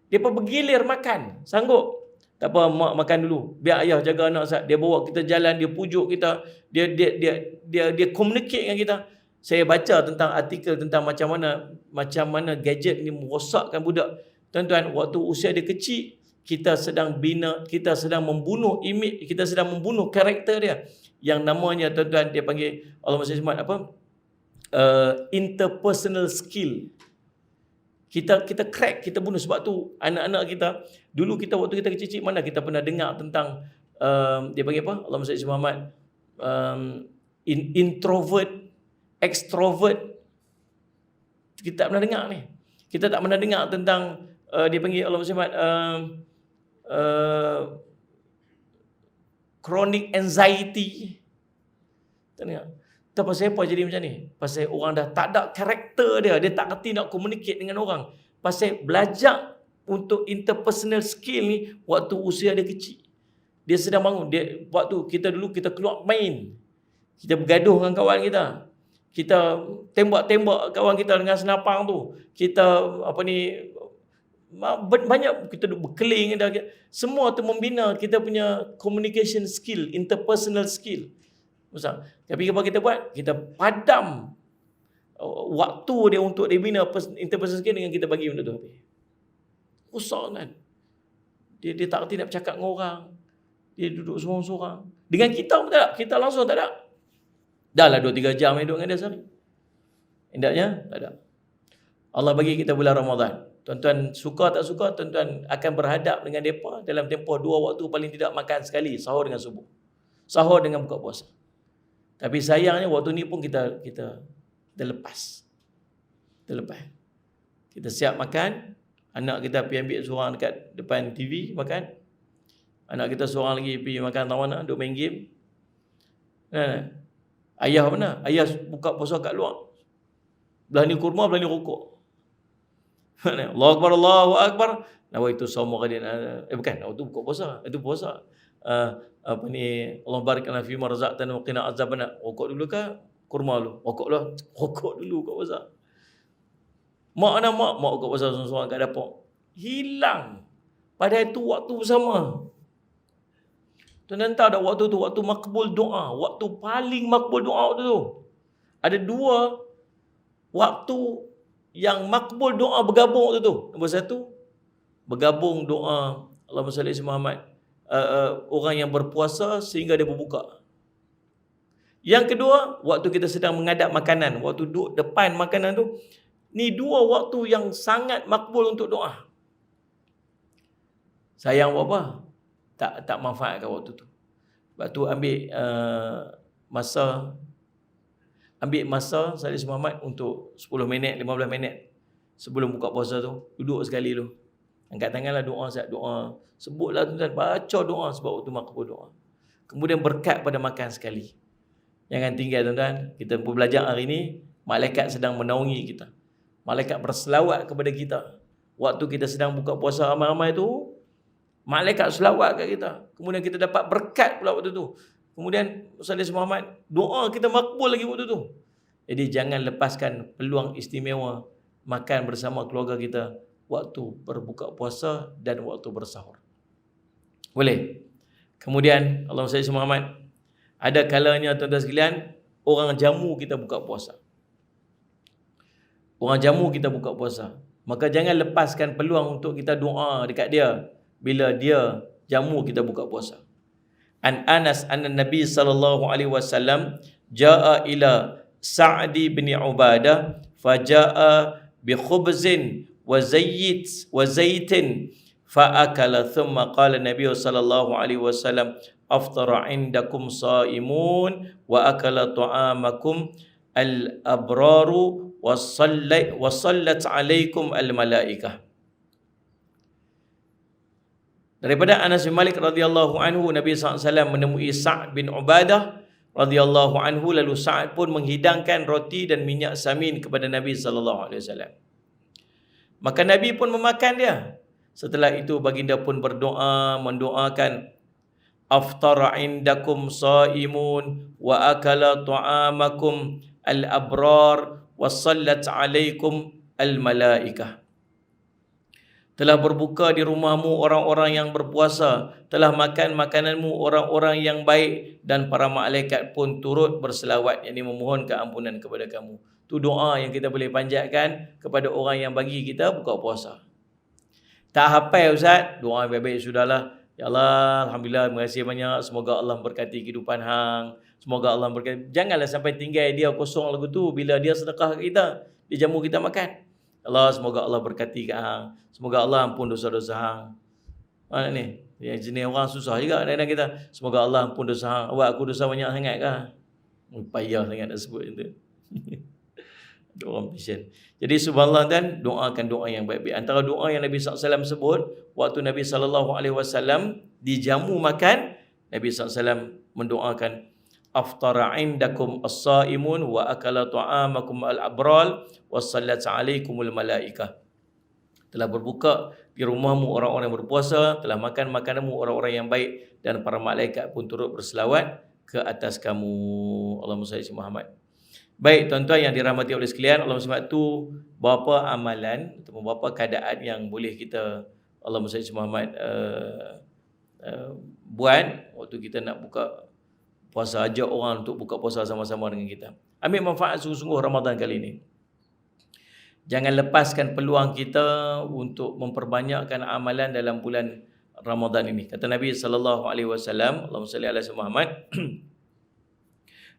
A: Dia pun bergilir makan, sanggup. Tak apa, mak makan dulu, biar ayah jaga anak sat. Dia bawa kita jalan, dia pujuk kita, dia communicate dengan kita. Saya baca tentang artikel tentang macam mana gadget ni merosakkan budak. Tuan-tuan, waktu usia dia kecil, kita sedang bina, kita sedang membunuh image, kita sedang membunuh karakter dia. Yang namanya tuan-tuan, dia panggil, Allah masih semat apa? Interpersonal skill. Kita crack, kita bunuh. Sebab tu anak-anak kita, dulu kita waktu kita kecil-kecil, mana kita pernah dengar tentang dia panggil apa? Allah masih Muhammad, introvert, extrovert. Kita tak pernah dengar ni. Kita tak pernah dengar tentang dia panggil Allah masih Muhammad, chronic anxiety. Tak dengar. Tak pasal apa jadi macam ni? Pasal orang dah tak ada karakter dia. Dia tak kerti nak communicate dengan orang. Pasal belajar untuk interpersonal skill ni waktu usia dia kecil. Dia sedang bangun. Waktu kita dulu kita keluar main. Kita bergaduh dengan kawan kita. Kita tembak-tembak kawan kita dengan senapang tu. Kita banyak kita berkeling. Semua tu membina kita punya communication skill, interpersonal skill. Tapi apa kita buat? Kita padam waktu dia untuk dia bina interpersonal skill dengan kita bagi benda tu habis. Rosak kan? Dia tak kerti nak bercakap dengan orang. Dia duduk sorang-sorang. Dengan kita pun tak ada. Kita langsung tak ada. Dah lah 2-3 jam duduk dengan dia sehari. Hendaknya tak ada. Allah bagi kita bulan Ramadan. Tuan-tuan suka tak suka, tuan-tuan akan berhadap dengan mereka dalam tempoh 2 waktu paling tidak makan sekali. Sahur dengan subuh. Sahur dengan buka puasa. Tapi sayangnya waktu ni pun kita lepas. Kita lepas. Kita siap makan, anak kita pergi ambil seorang dekat depan TV makan. Anak kita seorang lagi pergi makan tawana, duk main game. Ayah mana? Ayah buka puasa kat luar. Belah ni kurma, belah ni rokok. Allahu Akbar, Allahu Akbar. Nawaitu shauma ghadin. Bukan, waktu buka puasa. Itu puasa. Allah barik lana fima razaqtana wa qina azabannar. Rokok dulu ke kurma dulu? Rokok dulu kat puasa. Mak rokok puasa seorang-seorang kat dapur. Hilang. Padahal itu waktu bersama. Tuan-tuan tahu dah waktu tu, waktu makbul doa. Waktu paling makbul doa waktu tu. Ada 2 waktu yang makbul doa bergabung waktu tu. Nombor 1, bergabung doa Allahumma salli ala Muhammad. Orang yang berpuasa sehingga dia berbuka. Yang kedua, waktu kita sedang mengadap makanan, waktu duduk depan makanan tu, ni 2 waktu yang sangat makbul untuk doa. Sayang apa? Tak manfaatkan waktu tu. Sebab tu ambil masa Salih Muhammad untuk 10 minit, 15 minit sebelum buka puasa tu, duduk sekali tu. Angkat tanganlah doa, doa. Sebutlah tuan-tuan, baca doa sebab waktu makbul doa. Kemudian berkat pada makan sekali. Jangan tinggal tuan-tuan. Kita pun belajar hari ni, malaikat sedang menaungi kita. Malaikat berselawat kepada kita. Waktu kita sedang buka puasa ramai-ramai tu, malaikat selawat kat kita. Kemudian kita dapat berkat pula waktu tu. Kemudian Salih Muhammad, doa kita makbul lagi waktu tu. Jadi jangan lepaskan peluang istimewa makan bersama keluarga kita waktu berbuka puasa dan waktu bersahur. Boleh. Kemudian Allah Salih Muhammad, ada kalanya tuan-tuan sekalian, orang jamu kita buka puasa. Orang jamu kita buka puasa. Maka jangan lepaskan peluang untuk kita doa dekat dia bila dia jamu kita buka puasa. An Anas anna Nabi sallallahu alaihi wasallam jaa ila Sa'di bin Ubadah faja'a bi khubzin wa zaitin fa akala thumma qala Nabi sallallahu alaihi wasallam aftara indakum saimun wa akala ta'amakum al-abraru wa sallat alaikum al-malaikah. Daripada Anas bin Malik radhiyallahu anhu, Nabi SAW menemui Sa'd bin Ubadah radhiyallahu anhu, lalu Sa'd pun menghidangkan roti dan minyak samin kepada Nabi sallallahu alaihi wasallam. Maka Nabi pun memakan dia. Setelah itu baginda pun berdoa, mendoakan aftara indakum saimun wa akala ta'amakum al-abrar wa sallat alaikum al-malaikah. Telah berbuka di rumahmu orang-orang yang berpuasa, telah makan makananmu orang-orang yang baik, dan para malaikat pun turut berselawat, yakni memohon keampunan kepada kamu. Itu doa yang kita boleh panjatkan kepada orang yang bagi kita buka puasa. Tak hafal Ustaz, doa baik-baik sudahlah. Ya Allah, alhamdulillah, terima kasih banyak. Semoga Allah berkati kehidupan hang. Semoga Allah berkati. Janganlah sampai tinggal dia kosong lagu tu bila dia sedekah ke kita, dia jamu kita makan. Allah, semoga Allah berkati kat hang. Semoga Allah ampun dosa-dosa hang. Mana ni? Yang jenis orang susah juga kadang-kadang kita. Semoga Allah ampun dosa hang. Awak aku dosa banyak sangat kah? Payah sangat nak sebut itu. Doa passion. Jadi subhanallah, dan doakan doa yang baik-baik. Antara doa yang Nabi SAW sebut waktu Nabi SAW dijamu makan, Nabi SAW mendoakan aftara indakum as-saimun wa akala ta'amakum al-abral wa sallat alaikumul malaikah. Telah berbuka di rumahmu orang-orang yang berpuasa, telah makan makananmu orang-orang yang baik, dan para malaikat pun turut berselawat ke atas kamu. Allahumma salli ala Muhammad. Baik tuan-tuan yang dirahmati oleh sekalian, Allah sebab tu berapa amalan atau berapa keadaan yang boleh kita Allahumma salli ala Muhammad buat waktu kita nak buka puasa, ajak orang untuk buka puasa sama-sama dengan kita. Ambil manfaat sungguh-sungguh Ramadan kali ini. Jangan lepaskan peluang kita untuk memperbanyakkan amalan dalam bulan Ramadan ini. Kata Nabi sallallahu alaihi wasallam, Allahumma salli ala Muhammad,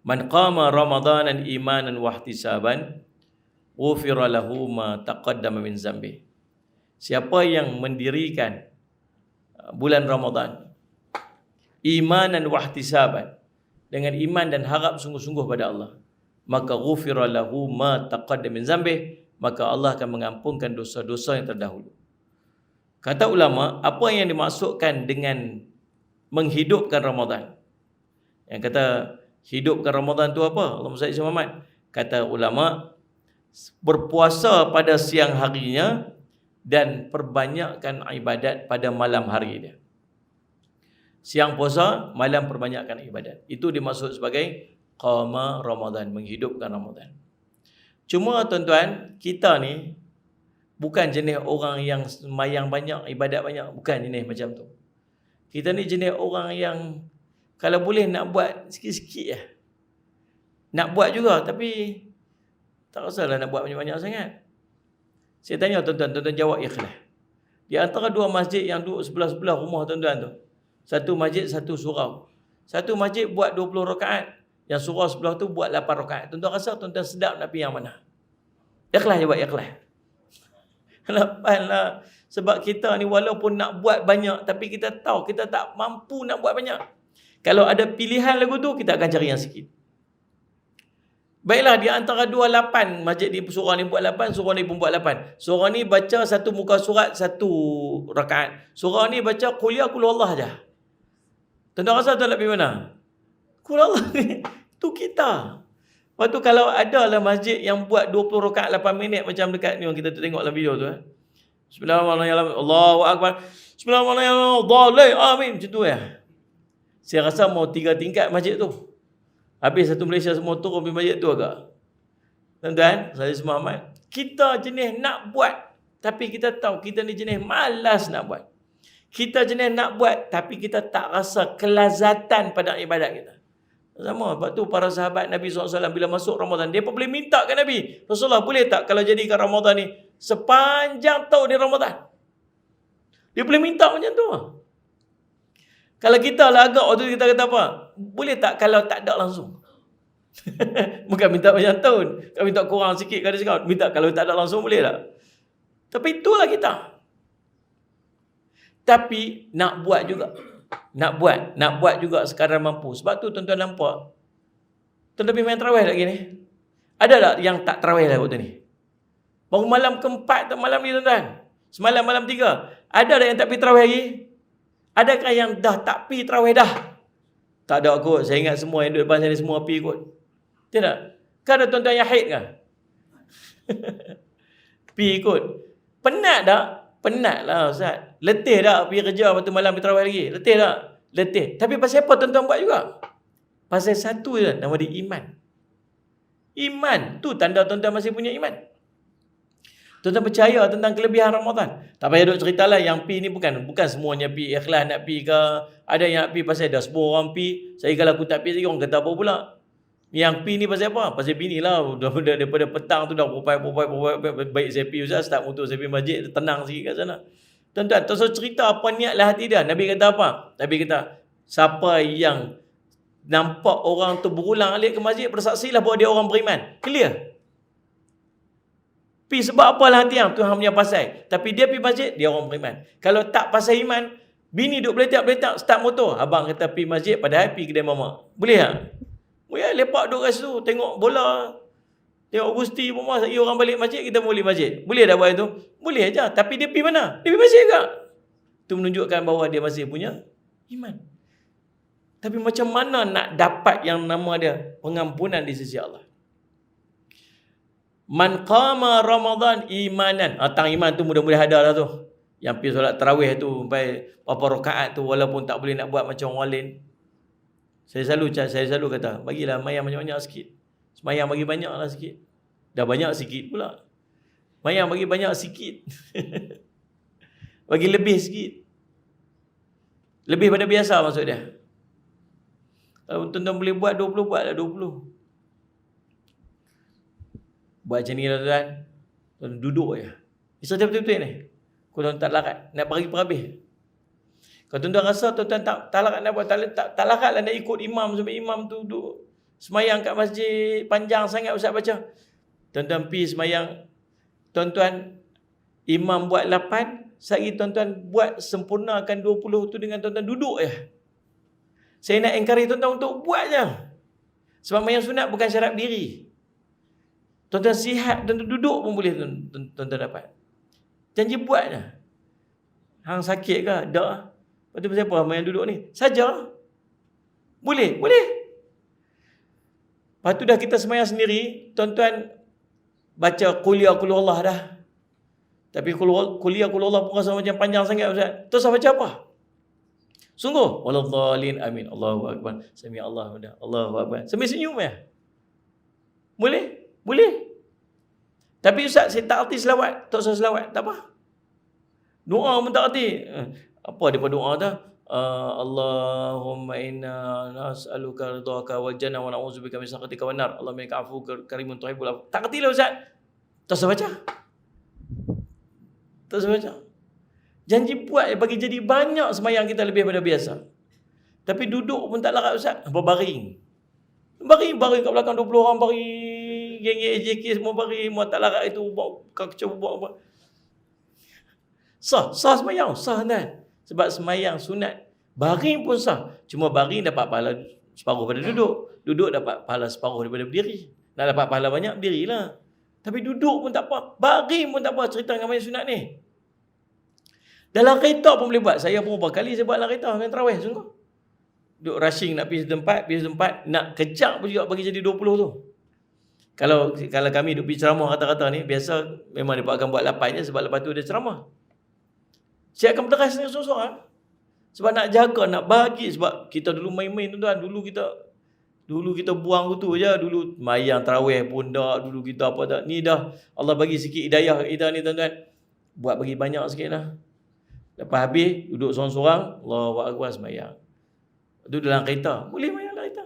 A: man qama ramadanan imanan wa ihtisaban ghufira lahu ma taqaddama min zambi. Siapa yang mendirikan bulan Ramadan imanan wa ihtisaban, dengan iman dan harap sungguh-sungguh pada Allah, maka ghufira lahu ma taqaddama min zambi, maka Allah akan mengampunkan dosa-dosa yang terdahulu. Kata ulama, apa yang dimaksudkan dengan menghidupkan Ramadan? Yang kata hidupkan Ramadan tu apa? Allahumma salli ala Muhammad. Kata ulama, berpuasa pada siang harinya dan perbanyakkan ibadat pada malam hari dia. Siang puasa, malam perbanyakkan ibadat. Itu dimaksud sebagai qama Ramadan, menghidupkan Ramadan. Cuma tuan-tuan, kita ni bukan jenis orang yang sembahyang banyak, ibadat banyak. Bukan jenis macam tu. Kita ni jenis orang yang kalau boleh nak buat sikit-sikit je. Nak buat juga, tapi tak usahlah nak buat banyak-banyak sangat. Saya tanya tuan-tuan, tuan-tuan jawab ikhlas. Di antara dua masjid yang duduk sebelah-sebelah rumah tuan-tuan tu, satu masjid, satu surau. Satu masjid buat 20 rakaat, yang surau sebelah tu buat 8 rakaat. Tuan-tuan rasa tuan-tuan sedap nak pergi yang mana? Ikhlas je buat ikhlas. Kenapa? Sebab kita ni walaupun nak buat banyak, tapi kita tahu kita tak mampu nak buat banyak. Kalau ada pilihan lagu tu, kita akan cari yang sikit. Baiklah, di antara 28 masjid di surau ni buat 8, surau ni pun buat 8. Surau ni baca satu muka surat, satu rakaat. Surau ni baca qul ya qul Allah je. Tuan-tuan rasa tuan nak pergi mana? Qul Allah ni, tu kita. Lepas tu kalau ada lah masjid yang buat 20 rakaat 8 minit macam dekat ni yang kita tengok dalam video tu. Bismillahirrahmanirrahim. Allahu Akbar. Bismillahirrahmanirrahim. Amin. Macam tu ya. Saya rasa mau 3 tingkat masjid tu. Habis satu Malaysia semua turun pergi masjid tu agak. Tuan-tuan, saya semua amat. Kita jenis nak buat, tapi kita tahu kita ni jenis malas nak buat. Kita jenis nak buat, tapi kita tak rasa kelazatan pada ibadat kita. Sama, sebab tu para sahabat Nabi SAW bila masuk Ramadan, dia pun boleh minta ke Nabi, Rasulullah boleh tak kalau jadikan Ramadan ni sepanjang tahun ni Ramadan? Dia boleh minta macam tu. Kalau kita lah agak waktu kita kata apa? Boleh tak kalau tak ada langsung? Bukan minta banyak tahun. Kalau minta kurang sikit kada cakap. Minta kalau tak ada langsung boleh tak? Tapi itulah kita. Tapi nak buat juga. Nak buat juga sekadar mampu. Sebab tu tuan-tuan nampak. Tuan-tuan pergi main tarawih lagi ni. Ada tak yang tak tarawih dah waktu ni? Baru malam keempat tu malam ni tuan-tuan. Semalam malam 3. Ada tak yang tak pergi tarawih lagi? Adakah yang dah tak pergi tarawih dah? Tak ada kot. Saya ingat semua yang duduk depan saya ni semua pergi kot. Tidak? Kan ada tuan-tuan yang haid kan? Pergi kot. Penat tak? Penat lah Ustaz. Letih tak pergi kerja lepas tu malam pergi tarawih lagi? Letih tak? Letih. Tapi pasal apa tuan-tuan buat juga? Pasal satu je, nama dia iman. Iman. Tu tanda tuan-tuan masih punya iman. Tuan-tuan percaya tentang kelebihan Ramadan. Tak payah duk cerita lah yang pi ni bukan semuanya pi ikhlas nak pi ke. Ada yang nak pi pasal dah semua orang pi. Saya kalau aku tak pi lagi orang kata apa pula. Yang pi ni pasal apa? Pasal bini lah. Daripada petang tu dah popai. Baik saya pi Ustaz, start motor saya pi masjid. Tenang sikit kat sana. Tuan-tuan, tuan-tuan cerita apa niatlah hati dia. Nabi kata apa? Nabi kata, siapa yang nampak orang tu berulang alik ke masjid, bersaksilah bahawa dia orang beriman. Clear? Pi sebab apalah nanti yang Tuhan punya pasal. Tapi dia pi masjid, dia orang beriman. Kalau tak pasal iman, bini duk beletak-beletak start motor. Abang kata pi masjid padahal pi kedai mamak. Boleh tak? Boleh lepak duduk kat situ, tengok bola. Tengok Gusti pun masa orang balik masjid, kita boleh masjid. Boleh dah buat itu? Boleh aja. Tapi dia pi mana? Dia pi masjid juga. Itu menunjukkan bahawa dia masih punya iman. Tapi macam mana nak dapat yang nama dia pengampunan di sisi Allah? Man qama Ramadan imanan. Tang iman tu mudah-mudahan ada lah tu. Yang pergi solat tarawih tu sampai berapa rakaat tu walaupun tak boleh nak buat macam orang lain. Saya selalu kata, bagilah mayang banyak-banyak sikit. Semayang bagi banyaklah sikit. Dah banyak sikit pula. Mayang bagi banyak sikit. Bagi lebih sikit. Lebih pada biasa maksud dia. Kalau tuan-tuan boleh buat 20, buatlah 20. Buat macam ni lah tuan. Tuan duduk je. Istirahat betul-betul ni. Kalau tuan tak larat, nak bagi perhabis. Kalau tuan-tuan rasa tuan-tuan tak larat nak buat, tak larat lah nak ikut imam sampai imam tu duduk semayang kat masjid panjang sangat Ustaz baca. Tuan-tuan pergi semayang, tuan-tuan imam buat 8, sehari tuan-tuan buat sempurnakan 20 tu dengan tuan-tuan duduk je. Saya nak encourage tuan-tuan untuk buat je. Sebab mayang sunat bukan syarat diri. Tuan-tuan sihat, tuan-tuan duduk pun boleh tuan-tuan dapat. Janji buat je. Hang sakit ke? Tak. Lepas tu pasal apa mayang duduk ni? Saja. Boleh? Boleh. Lepas tu dah kita semayang sendiri, tuan-tuan baca qul ya qul Allah dah. Tapi qul ya qul Allah pun rasa macam panjang sangat Ustaz. Terus baca apa? Sungguh waladhdallin amin. Allahu akbar. Sami Allahu dah. Allahu akbar. Sambil senyum ya. Boleh? Boleh. Tapi Ustaz saya tak erti selawat. Tak usah selawat. Tak apa. Doa pun tak erti. Apa daripada doa tu? Allahumma inna nas'aluka ridhaka wal jannah wa na'udzubika min sakhatika wan nar. Allahumma innaka afuwwun karimun tuhibbul afwa. Tak erti lah Ustaz. Tak usah baca. Tak usah baca. Janji buat bagi jadi banyak semayang kita lebih daripada biasa. Tapi duduk pun tak larat Ustaz. Apa baring? Baring kat belakang 20 orang baring. Geng AJK semua baring. Muat tak larat itu. Buat. Sah semayang. Sah kan? Sebab semayang sunat. Baring pun sah. Cuma baring dapat pahala separuh pada duduk. Duduk dapat pahala separuh daripada berdiri. Nak dapat pahala banyak, berdirilah. Tapi duduk pun tak apa. Baring pun tak apa cerita dengan mayang sunat ni. Dalam kereta pun boleh buat. Saya pun berapa kali saya buat dalam kereta. Main tarawih sungguh. Duduk rushing nak pergi setempat. Nak kejap pun juga bagi jadi 20 tu. Kalau kami duduk pergi ceramah kata-kata ni, biasa memang dia akan buat 8 je sebab lepas tu dia ceramah. Saya akan berderas dengan seorang-seorang. Sebab nak jaga, nak bagi. Sebab kita dulu main-main tuan-tuan. Dulu kita buang tu je. Dulu mayang tarawih pun tak. Dulu kita apa tak. Ni dah Allah bagi sikit hidayah kita ni tuan-tuan. Buat bagi banyak sikit lah. Lepas habis, duduk seorang-seorang. Allahu akbar semayang. Itu dalam kereta. Boleh mayang dalam kereta.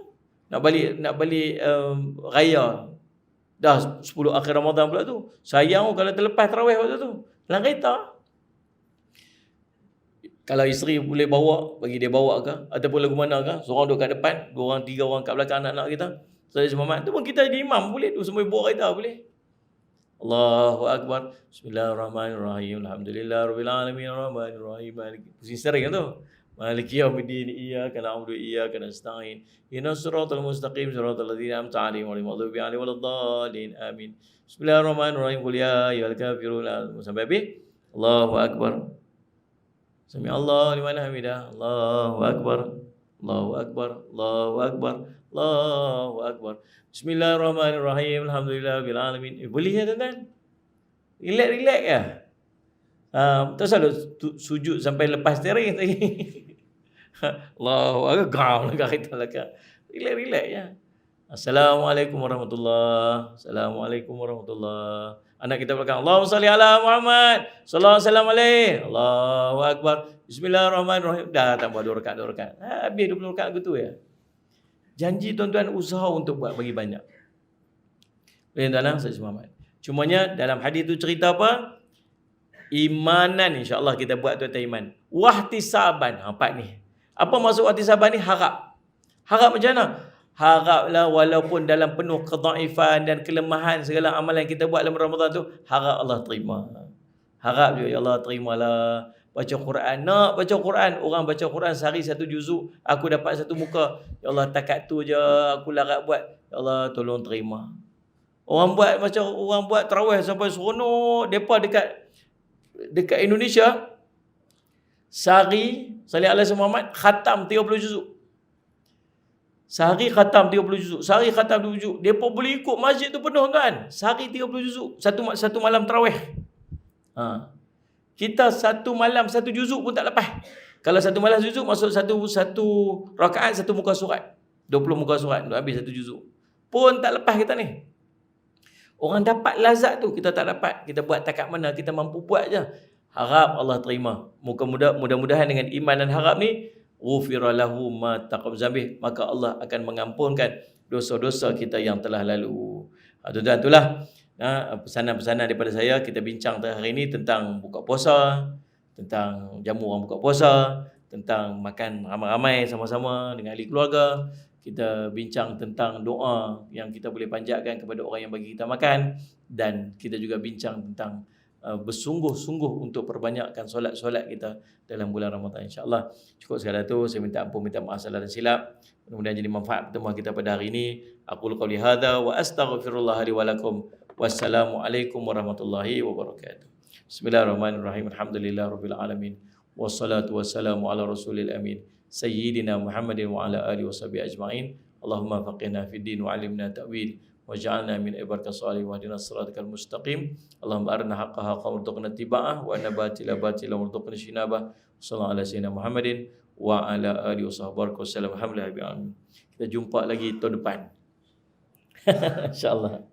A: Nak balik raya. Dah 10 akhir Ramadan pula tu. Sayang kalau terlepas tarawih waktu tu. Dalam kereta. Kalau isteri boleh bawa, bagi dia bawa ke, ataupun lagu mana ke, seorang duduk kat depan, 2 orang, 3 orang kat belakang anak-anak kita. Saya Muhammad tu pun kita jadi imam boleh, tu semua bawa kita boleh. Allahu Akbar. Bismillahirrahmanirrahim. Alhamdulillahirabbil alamin arrahmanirrahim. Maliki. Pusing sering tu. Maliki yaumiddin. Iyyaka na'budu wa iyyaka nasta'in. Ihdinas siratal mustaqim siratal ladzina an'amta 'alaihim ghairil maghdubi 'alaihim waladdallin. Amin. Bismillahirrahmanirrahim. Qul ya ayyuhal kafirun. Sampai habis. Allahu Akbar. Sami Allahu liman hamidah. Allahu Akbar. Allahu Akbar. Allahu Akbar. Allahu Akbar. Bismillahirrahmanirrahim. Alhamdulillahirabbil alamin. Boleh ya tuan-tuan? Relax ya. Tak selalu sujud sampai lepas steering tadi. Allahu Akbar. Relax ya. Assalamualaikum warahmatullahi. Assalamualaikum warahmatullahi. Anak kita belakang. Allahumma salli ala Muhammad. Sallallahu alaihi wasallam. Allahu Akbar. Bismillahirrahmanirrahim. Dah tambah 2 rakaat. Habis 20 rakaat gitu ya. Janji tuan-tuan usaha untuk buat bagi banyak. Boleh tuan-tuan, saya Muhammad. Cumanya dalam hadis tu cerita apa? Imanan, insya-Allah kita buat tuan-tuan iman. Wahtisaban. Empat ni. Apa maksud wahtisaban ni? Harap. Harap macam mana? Haraplah walaupun dalam penuh kedhaifan dan kelemahan segala amalan yang kita buat dalam Ramadan tu, harap Allah terima. Harap juga ya Allah terimalah. Baca Quran, nak baca Quran, orang baca Quran sehari 1 juzuk, aku dapat 1 muka. Ya Allah, takat tu je aku larat buat. Ya Allah, tolong terima. Orang buat macam orang buat tarawih sampai seronok, depa dekat Indonesia sehari salih alaihi Muhammad khatam 30 juzuk. Sehari khatam 30 juzuk, sehari khatam 20 juzuk. Depa boleh ikut masjid tu penuh kan? Sehari 30 juzuk, satu malam tarawih. Kita 1 malam 1 juzuk pun tak lepas. Kalau 1 malam 1 juzuk maksud satu rakaat 1 muka surat. 20 muka surat habis 1 juzuk. Pun tak lepas kita ni. Orang dapat lazat tu, kita tak dapat. Kita buat takat mana kita mampu buat je. Harap Allah terima. Mudah-mudahan dengan iman dan harap ni ghufira lahu ma taqaddama dzambih, maka Allah akan mengampunkan dosa-dosa kita yang telah lalu. Tuan-tuan, itulah pesanan-pesanan daripada saya. Kita bincang hari ini tentang buka puasa, tentang jamu orang buka puasa, tentang makan ramai-ramai sama-sama dengan ahli keluarga. Kita bincang tentang doa yang kita boleh panjatkan kepada orang yang bagi kita makan, dan kita juga bincang tentang bersungguh-sungguh untuk perbanyakkan solat-solat kita dalam bulan Ramadan, insya-Allah. Cukup sekadar tu, saya minta ampun, minta maaf salah dan silap. Mudah-mudahan jadi manfaat pertemuan kita pada hari ini. Aqulu qouli hadza wa astaghfirullah li wa lakum. Wassalamualaikum warahmatullahi wabarakatuh. Bismillahirrahmanirrahim. Alhamdulillahirabbil alamin. Wassalatu wassalamu ala rasulil amin. Sayyidina Muhammadin wa ala alihi washabihi ajma'in. Allahumma faqihna fid din wa 'allimna ta'wil. Waj'alna min ibadika salihin wa hdina siratal mustaqim. Allahumma arina haqqa haqqan warzuqna ittiba'ah wa arina batila batila warzuqna ijtinabah. Sallallahu ala sayyidina Muhammadin wa ala alihi wasahbihi wasallam. Alhamdulillah. Kita jumpa lagi tahun depan. Insya-Allah.